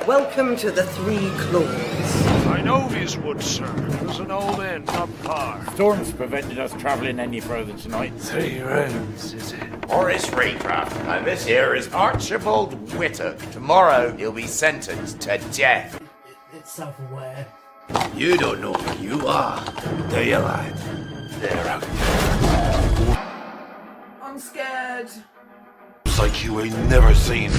Welcome to the Three Claws. I know these woods, sir. There's an old inn not far. Storm's prevented us travelling any further tonight. 3 rounds, is it? Horace Raycraft, and this here is Archibald Witter. Tomorrow he'll be sentenced to death. It's self-aware. You don't know who you are, do you, lad? They're out there. I'm scared. It's like you ain't never seen.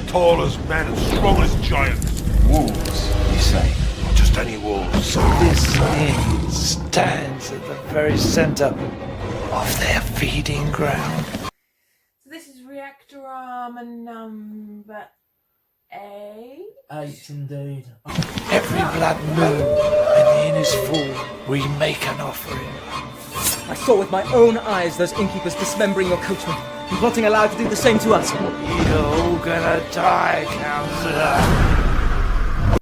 Tall as men and strong as giants. Wolves, you say? Not just any wolves. So this inn stands at the very centre of their feeding ground. So this is Reactorama number 8? 8 indeed. Every blood moon, when the inn is full, we make an offering. I saw with my own eyes those innkeepers dismembering your coachman and plotting aloud to do the same to us. You're all gonna die, Councillor.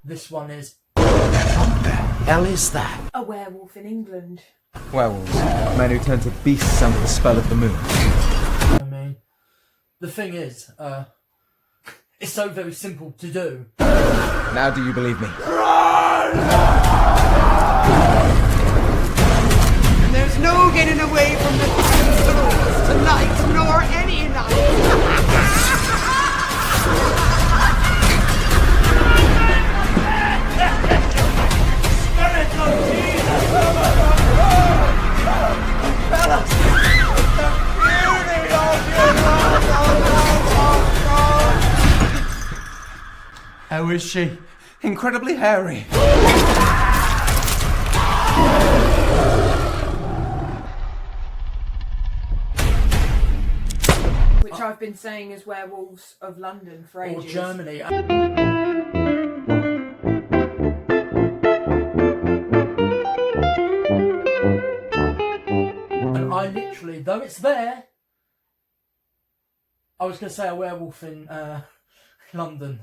This one is... What the hell is that? A werewolf in England. Werewolves, men who turn to beasts under the spell of the moon. I mean, the thing is, it's so very simple to do. Now do you believe me? There's no getting away from the Claws tonight, nor any night. How is she? Incredibly hairy. Which I've been saying is Werewolves of London for ages. Or Germany. And I literally, though it's there, I was going to say a werewolf in London.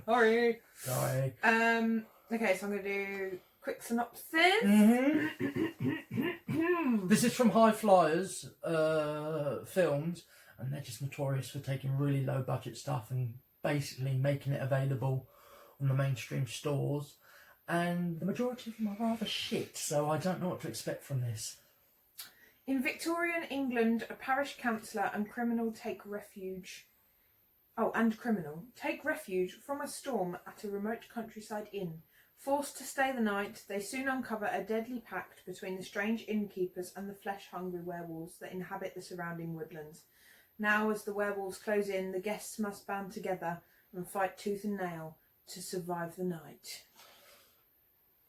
Sorry. Sorry. Okay, so I'm going to do quick synopsis. This is from High Flyers Films, and they're just notorious for taking really low budget stuff and basically making it available on the mainstream stores. And the majority of them are rather shit, so I don't know what to expect from this. In Victorian England, a parish councillor and criminal take refuge from a storm at a remote countryside inn. Forced to stay the night, they soon uncover a deadly pact between the strange innkeepers and the flesh-hungry werewolves that inhabit the surrounding woodlands. Now, as the werewolves close in, the guests must band together and fight tooth and nail to survive the night.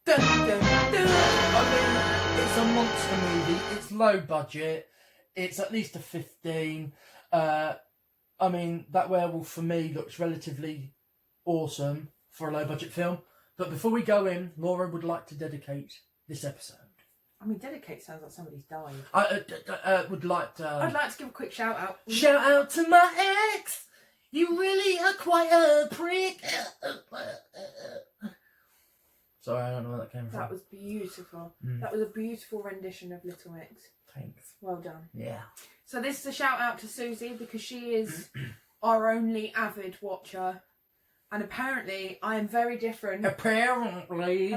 Dun, dun, dun. I mean, it's a monster movie. It's low budget. It's at least a 15. I mean, that werewolf for me looks relatively awesome for a low budget film. But before we go in, Laura would like to dedicate this episode. I mean, dedicate sounds like somebody's died. I would like to... I'd like to give a quick shout out. Shout out to my ex! You really are quite a prick! Sorry, I don't know where that came from. That was beautiful. That was a beautiful rendition of Little Mix. Thanks. Well done. Yeah. So this is a shout out to Susie because she is our only avid watcher. And apparently I am very different. Apparently.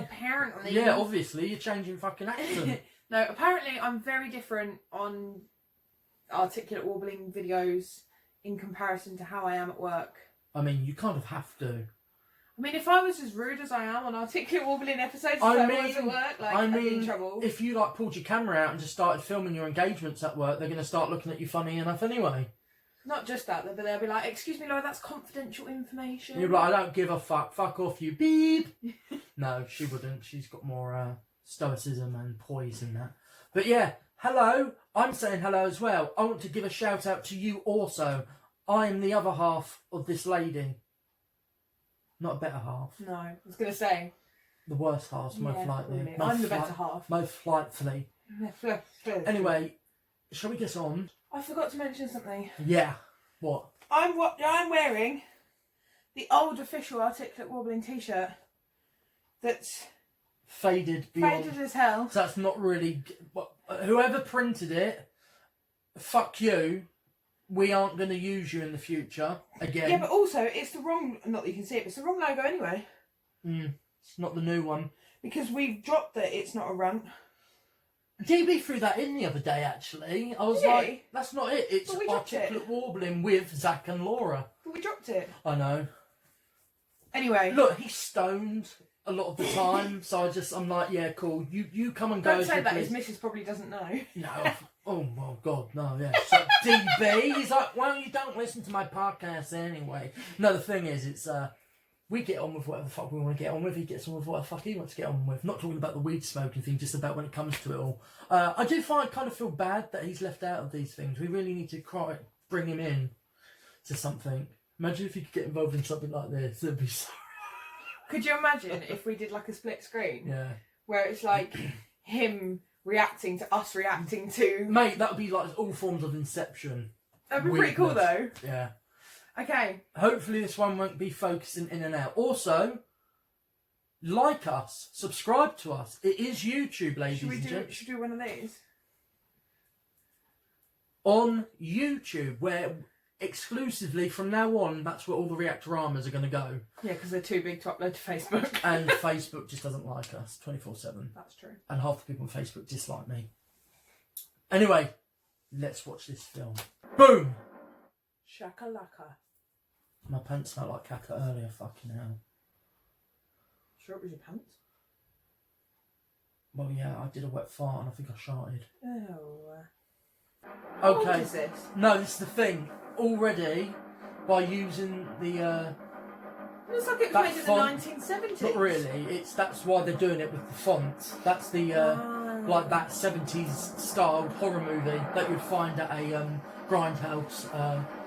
Yeah, obviously. You're changing fucking accent. No, apparently I'm very different on articulate warbling videos in comparison to how I am at work. I mean, you kind of have to. I mean, if I was as rude as I am on articulate warbling episodes as I was at work, I'd be in trouble. If you pulled your camera out and just started filming your engagements at work, they're going to start looking at you funny enough anyway. Not just that, but they'll be like, "Excuse me, Laura, that's confidential information." You're like, "I don't give a fuck. Fuck off, you beep." No, she wouldn't. She's got more stoicism and poise in that. But yeah, hello. I'm saying hello as well. I want to give a shout out to you also. I am the other half of this lady. Not a better half. No, I was going to say. The worst half, most likely. Really. I'm the better half. Most likely. Anyway, shall we get on? I forgot to mention something. Yeah. What? I'm wearing the old official Articulate Warbling t-shirt that's faded beyond. Faded as hell. So that's not really... Whoever printed it, fuck you. we aren't going to use you in the future again. Yeah, but also it's the wrong. Not that you can see it, but it's the wrong logo anyway. It's not the new one. Because we've dropped that it's not a rant. DB threw that in the other day, actually. I was like, that's not it. It's But we dropped it. Articulate Warbling with Zak and Laura. But we dropped it. I know. Anyway. Look, he's stoned a lot of the time, so I'm like, yeah, cool. You come and go. Don't say that, please. his missus probably doesn't know. No. Oh, my God, no, yeah. So, DB, he's like, well, you don't listen to my podcast anyway. No, the thing is, it's, we get on with whatever the fuck we want to get on with. He gets on with whatever the fuck he wants to get on with. Not talking about the weed smoking thing, just about when it comes to it all. I do kind of feel bad that he's left out of these things. We really need to bring him in to something. Imagine if he could get involved in something like this. It'd be so... Could you imagine if we did like a split screen? Yeah. Where it's like him reacting to us reacting to... Mate, that would be like all forms of Inception. That'd be pretty cool though. Yeah. Okay. Hopefully this one won't be focusing in and out. Also, like us, subscribe to us. It is YouTube, ladies and gents. Should we do one of these? On YouTube, where exclusively from now on, that's where all the Reactoramas are going to go. Yeah, because they're too big to upload to Facebook. And Facebook just doesn't like us 24/7. That's true. And half the people on Facebook dislike me. Anyway, let's watch this film. Boom! Shakalaka. My pants smelled like caca earlier, fucking hell. Sure it was your pants? Well, yeah, I did a wet fart and I think I sharted. Oh. Okay. What is this? No, this is the thing. Already, by using the... Looks like it was that made in the font, 1970s. Not really. That's why they're doing it with the font. That's the like that 70s styled horror movie that you'd find at a grindhouse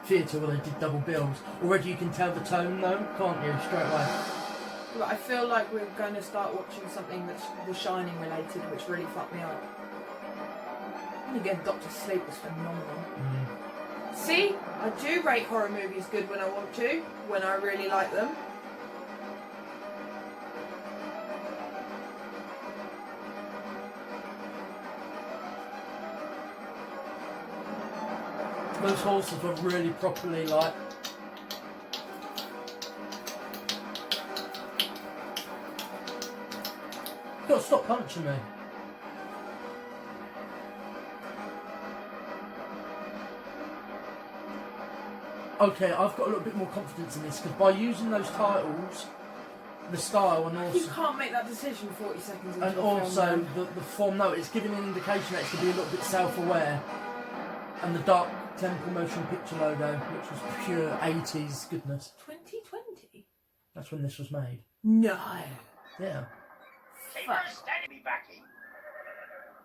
theatre where they did double bills. Already you can tell the tone though, can't you? Straight away. But I feel like we're going to start watching something that's The Shining related, which really fucked me up. And again, Doctor Sleep was phenomenal. See, I do rate horror movies good when I want to, when I really like them. Those horses were really properly like... You've got to stop punching me. Okay, I've got a little bit more confidence in this because by using those titles, the style and also... You can't make that decision 40 seconds into and the also film, the form, no, it's giving an indication that it's going to be a little bit self-aware. And the Dark Temple motion picture logo, which was pure 80s goodness. 2020? That's when this was made. No. Yeah. Stand me backing.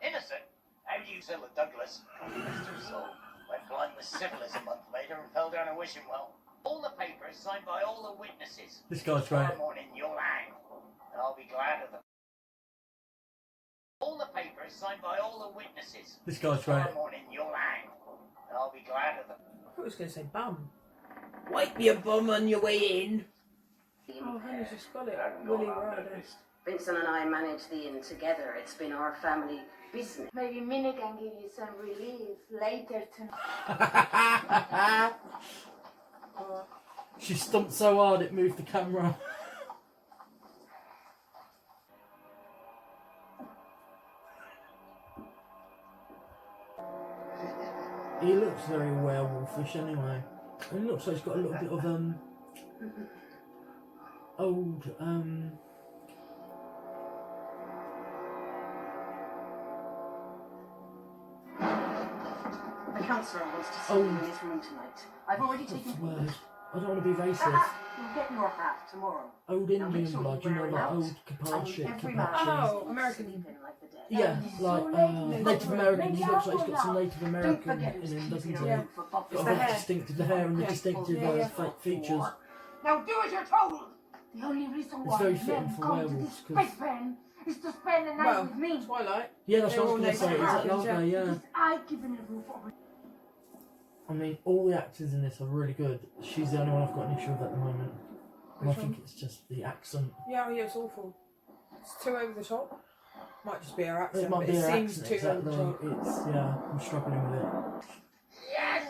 Innocent. How do you sell a Douglas? Rest her soul. Went blind with syphilis a month later and fell down a wishing well. All the papers signed by all the witnesses. This guy's great. Tomorrow morning you'll hang, and I'll be glad of them. All the papers signed by all the witnesses. This guy's great. Tomorrow morning you'll hang, and I'll be glad of them. I thought it was going to say bum. Wipe your bum on your way in. Oh, honey's just got it. Willy Ryder. Vincent and I manage the inn together. It's been our family business. Maybe Minnie can give you some relief later tonight. She stomped so hard it moved the camera. He looks very werewolfish anyway. He looks like he's got a little bit of old The councillor wants to see you in his room tonight. I've already taken what's the word? I don't want to be racist. You'll get your hat tomorrow. Old Now, make Indian sure blood, you you know, wear it like out. old Kapachi, Every man Oh, American. sleep in like the dead. Yeah, like Native American. He looks like he's got some Native Don't American forget in him, doesn't he? Yeah. Got the a very hair. distinctive, the hair and the distinctive features. Now do as you're told. The only reason It's why very men fitting for come to werewolves, this 'cause- space pen is to spend the night Well, with me. Twilight. Yeah, that's They're what I all was going to say. Native Is that Americans, Largo? Yeah. Because I've given a roof over. I mean, all the actors in this are really good. She's the only one I've got an issue with at the moment. And I think it's just the accent. Yeah, it's awful. It's too over the top. Might just be our accent, It might but be it her seems accent, too exactly. over the top. It's, yeah, I'm struggling with it. Yes!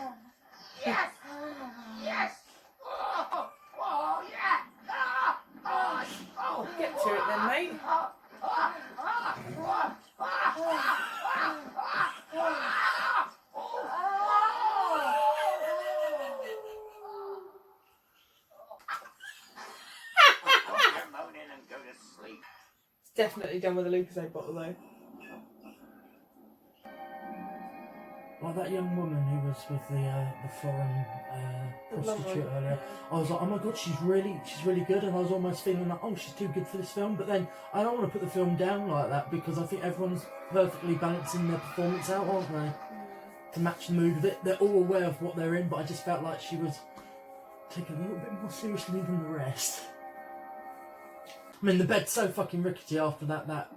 mate. Moaning and go to sleep. It's definitely done with a Lucozade bottle though. Like that young woman who was with the foreign prostitute earlier, I was like, oh my god, she's really good, and I was almost feeling like, oh, she's too good for this film. But then I don't want to put the film down like that, because I think everyone's perfectly balancing their performance out, aren't they? To match the mood of it. They're all aware of what they're in, but I just felt like she was taken a little bit more seriously than the rest. I mean, the bed's so fucking rickety after that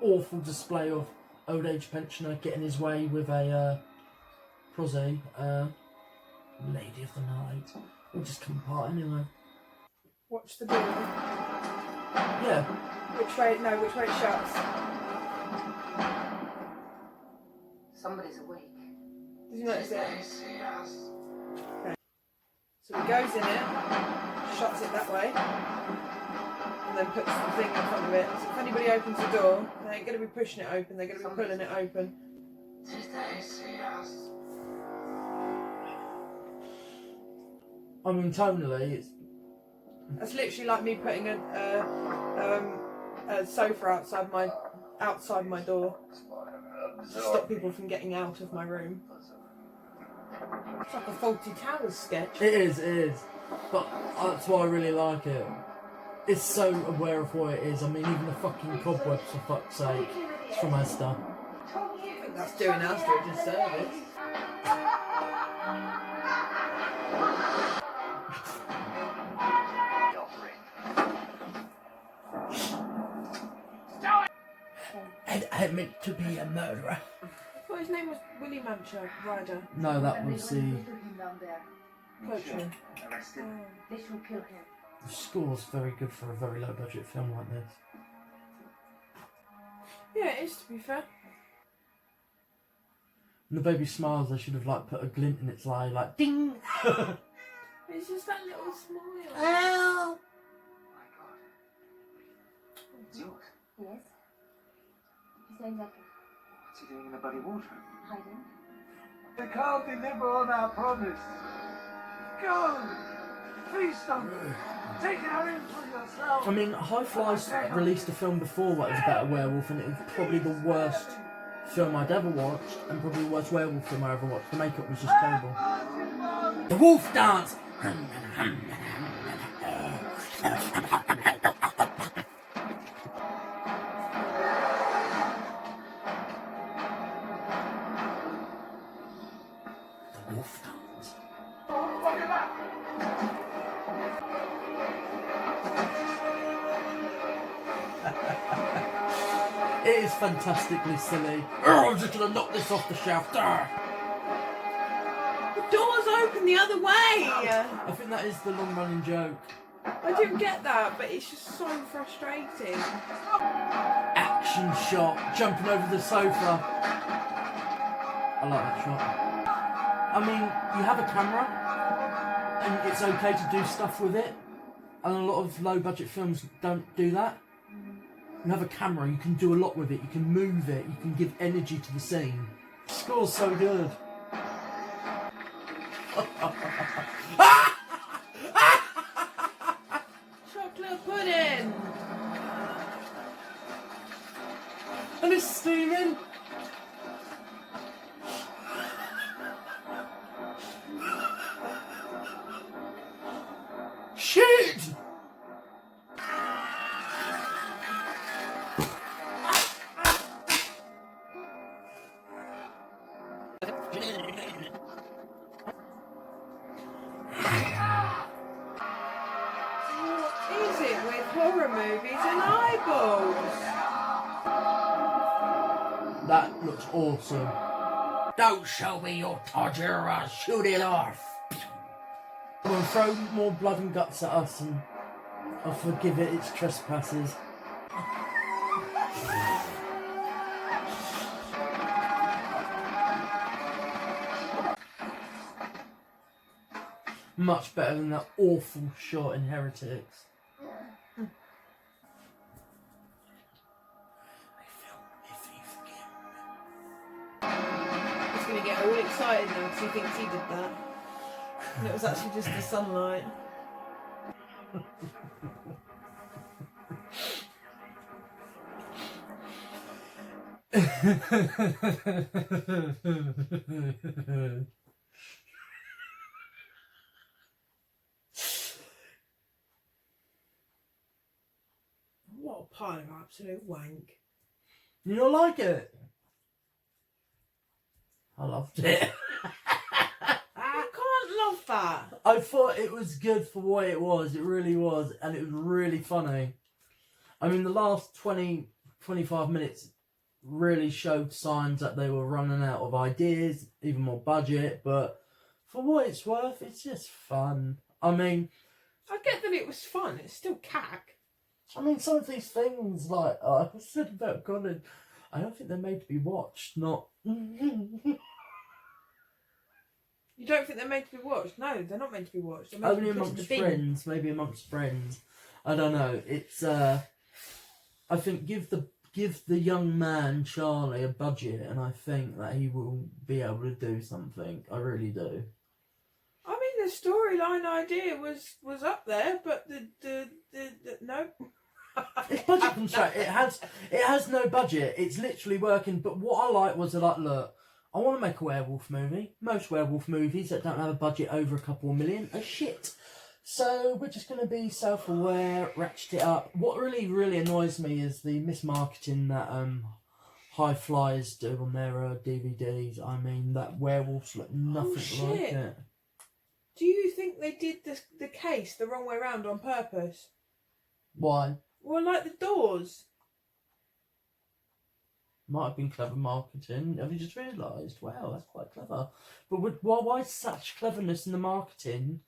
awful display of old age pensioner getting his way with a prosy lady of the night. We'll just come apart anyway. Watch the door. Yeah. Which way it shuts. Somebody's awake. Did you notice it? Okay. So he goes in it, shuts it that way, and then puts the thing in front of it. So if anybody opens the door, they ain't going to be pushing it open, they're going to be pulling it open. I mean, tonally, it's... That's literally like me putting a sofa outside my door to stop people from getting out of my room. It's like a Faulty Towers sketch. It is. But that's why I really like it. It's so aware of what it is. I mean, even the fucking cobwebs, for fuck's sake. It's from Esther. I think that's doing Asda a disservice. And I meant to be a murderer. I thought his name was Willie Mancher, Ryder. No, that was the... Coachman. They should kill him. The score's very good for a very low budget film like this. Yeah, it is, to be fair. And the baby smiles, they should have like put a glint in its eye, like ding! It's just that little smile. Help! Yes? He's saying that. What's he doing in the bloody wardrobe? Hiding. We can't deliver on our promise. Go! Please stop. Take her in for yourself. I mean, High Fly's released a film before that was about a werewolf, and it was probably the worst film I'd ever watched, and probably the worst werewolf film I ever watched. The makeup was just terrible. The wolf dance! The wolf dance. It is fantastically silly. I'm just gonna knock this off the shelf. The door's open the other way! I think that is the long running joke. I didn't get that, but it's just so frustrating. Action shot, jumping over the sofa. I like that shot. I mean, you have a camera, and it's okay to do stuff with it, and a lot of low budget films don't do that. You have a camera, you can do a lot with it, you can move it, you can give energy to the scene. The score's so good. Chocolate pudding! And it's steaming. Shit! What is it with horror movies and eyeballs? That looks awesome. Don't show me your todger or I'll shoot it off. We'll throw more blood and guts at us and I'll forgive it its trespasses. Much better than that awful shot in Heretics. going to get all excited now because he thinks he did that. And it was actually just the sunlight. What a pile of absolute wank. You don't like it? I loved it. I can't love that. I thought it was good for what it was. It really was. And it was really funny. I mean, the last 20, 25 minutes really showed signs that they were running out of ideas, even more budget. But for what it's worth, it's just fun. I mean... I get that it was fun. It's still cack. I mean, some of these things, like I said about Colin, I don't think they're made to be watched, not... You don't think they're meant to be watched? No, they're not meant to be watched. Only amongst friends, maybe amongst friends. I don't know. It's I think give the young man Charlie a budget, and I think that he will be able to do something. I really do. I mean, the storyline idea was up there, but the no. It's budget constraint. It has no budget. It's literally working. But what I like was like, look, I want to make a werewolf movie. Most werewolf movies that don't have a budget over a couple of million are shit. So we're just going to be self-aware, ratchet it up. What really, really annoys me is the mismarketing that High Flyers do on their DVDs. I mean, that werewolves look nothing like it. Do you think they did the case the wrong way around on purpose? Why? Well, like the doors. Might have been clever marketing. Have you just realised? Wow, that's quite clever. But why such cleverness in the marketing?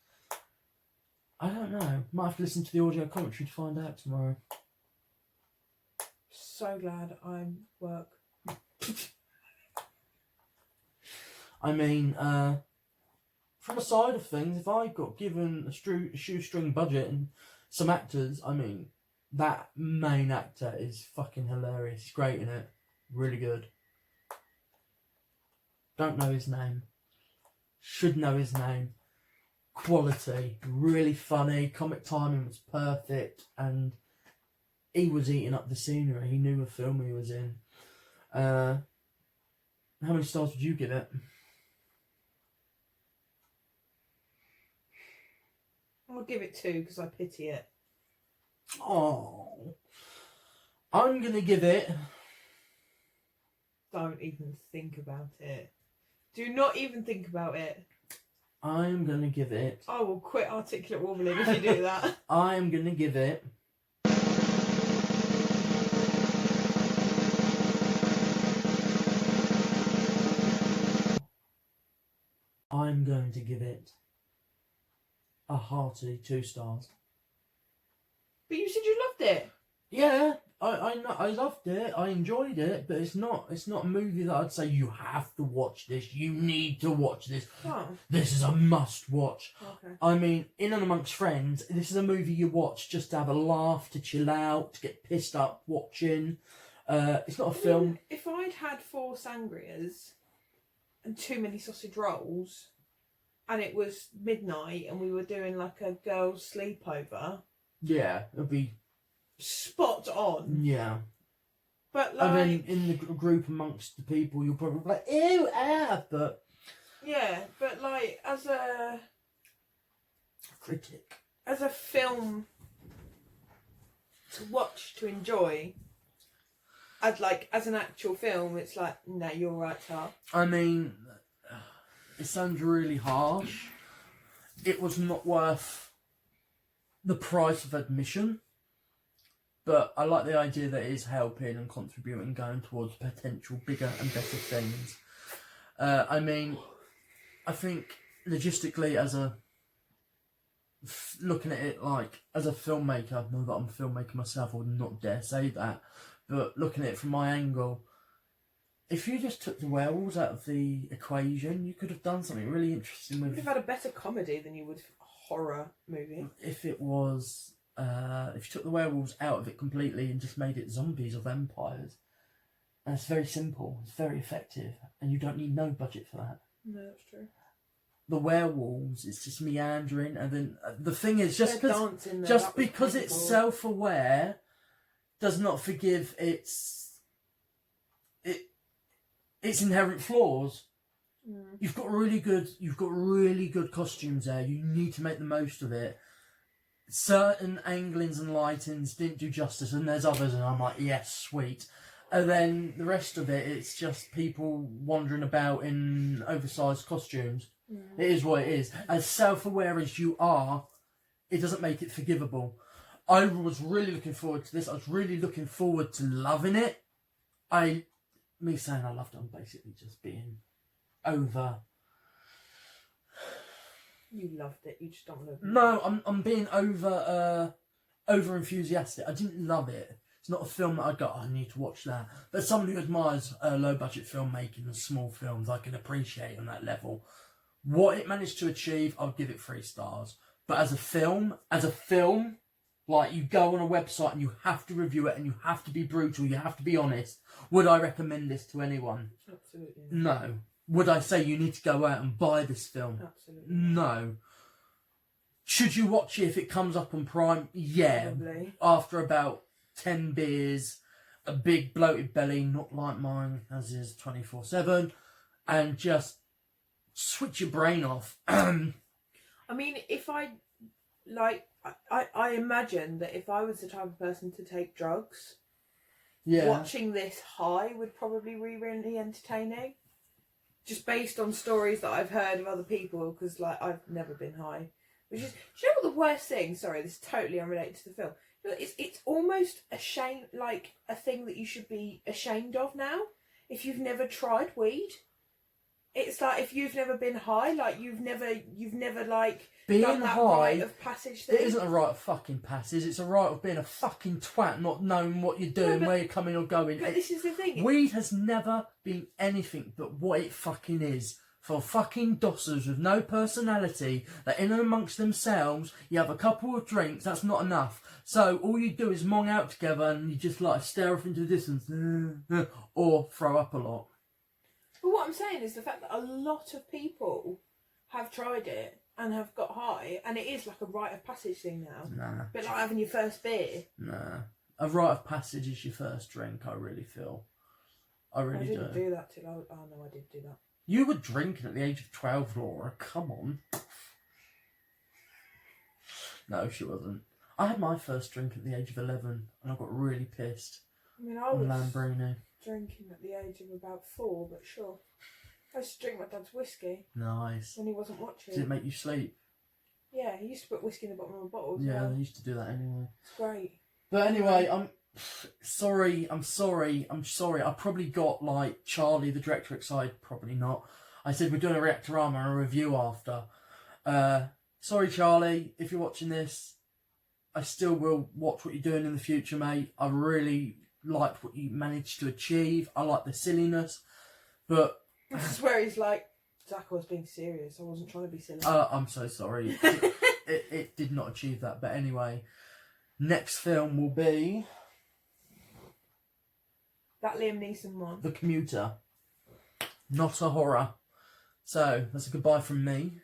I don't know. Might have to listen to the audio commentary to find out tomorrow. So glad I work. I mean, from a side of things, if I got given a shoestring budget and some actors, I mean, that main actor is fucking hilarious. He's great in it. Really good. Don't know his name. Should know his name. Quality. Really funny. Comic timing was perfect. And he was eating up the scenery. He knew the film he was in. How many stars would you give it? I'll give it 2 because I pity it. Oh, I'm going to give it... Don't even think about it. Do not even think about it. I'm going to give it... I will quit Articulate Warbling if you do that. I'm going to give it... I'm going to give it a hearty 2 stars. But you said you loved it. Yeah, I loved it. I enjoyed it, but it's not a movie that I'd say you have to watch this. You need to watch this. Oh. This is a must watch. Okay. I mean, in and amongst friends, this is a movie you watch just to have a laugh, to chill out, to get pissed up watching. It's not a film. If I'd had 4 sangrias and too many sausage rolls, and it was midnight, and we were doing like a girls' sleepover. Yeah, it'd be spot on. Yeah. But like, and then in the group amongst the people, you'll probably be like, ew, but... Yeah, but like, as a... critic. As a film to watch, to enjoy, as an actual film, it's like, no, you're right, Tar. I mean, it sounds really harsh. It was not worth the price of admission. But I like the idea that it is helping and contributing, going towards potential bigger and better things. I mean, I think logistically, looking at it like as a filmmaker, not that I'm a filmmaker myself, I would not dare say that. But looking at it from my angle, if you just took the werewolves out of the equation, you could have done something really interesting with. You would have had a better comedy than you would a horror movie. If it was. If you took the werewolves out of it completely and just made it zombies or vampires, And it's very simple, it's very effective, and you don't need no budget for that. No, that's true. The werewolves, it's just meandering, and then the thing is, just because it's self-aware, does not forgive its inherent flaws. Mm. You've got really good costumes there. You need to make the most of it. Certain anglings and lightings didn't do justice, and there's others, and I'm like, yes, sweet. And then the rest of it, it's just people wandering about in oversized costumes. Mm. It is what it is. As self-aware as you are, it doesn't make it forgivable. I was really looking forward to this. I was really looking forward to loving it. Me saying I loved it, I'm basically just being over. You loved it. You just don't love it. No, I'm being over enthusiastic. I didn't love it. It's not a film that I go, I need to watch that. But someone who admires low budget filmmaking and small films, I can appreciate on that level. What it managed to achieve, I'll give it 3 stars. But as a film, like you go on a website and you have to review it and you have to be brutal, you have to be honest. Would I recommend this to anyone? Absolutely. No. Would I say you need to go out and buy this film? Absolutely. No. Should you watch it if it comes up on Prime? Yeah. Probably. After about 10 beers, a big bloated belly, not like mine, as is 24/7, and just switch your brain off. I mean, if I imagine that if I was the type of person to take drugs, watching this high would probably be really entertaining. Just based on stories that I've heard of other people, because like I've never been high. Which is, do you know what the worst thing? Sorry, this is totally unrelated to the film. It's almost a shame, like a thing that you should be ashamed of now. If you've never tried weed, it's like if you've never been high, like you've never like being done that high, rite of passage thing. It isn't a rite of fucking passage. It's a rite of being a fucking twat, not knowing what you're doing, where you're coming or going. But this is the thing. Weed has never been anything but what it fucking is. For fucking dossers with no personality, that in and amongst themselves, you have a couple of drinks, that's not enough. So all you do is mong out together and you just like stare off into the distance or throw up a lot. But what I'm saying is the fact that a lot of people have tried it and have got high, and it is like a rite of passage thing now. Nah. A bit like having your first beer. Nah. A rite of passage is your first drink, I really feel. I really do. I didn't do that till I did do that. You were drinking at the age of 12, Laura. Come on. No, she wasn't. I had my first drink at the age of 11 and I got really pissed. I mean, I was Lamborghini. drinking at the age of about 4, but sure. I used to drink my dad's whiskey. Nice. When he wasn't watching. Did it make you sleep? Yeah, he used to put whiskey in the bottom of a bottle. Yeah, they used to do that anyway. It's great. But anyway, I'm sorry. I probably got like Charlie, the director, excited. Probably not. I said we're doing a Reactorama and a review after. Sorry, Charlie, if you're watching this. I still will watch what you're doing in the future, mate. I really liked what you managed to achieve. I like the silliness. But this is where he's like, Zak, I was being serious. I wasn't trying to be silly. I'm so sorry. It did not achieve that. But anyway, next film will be that Liam Neeson one. The Commuter. Not a horror. So, that's a goodbye from me.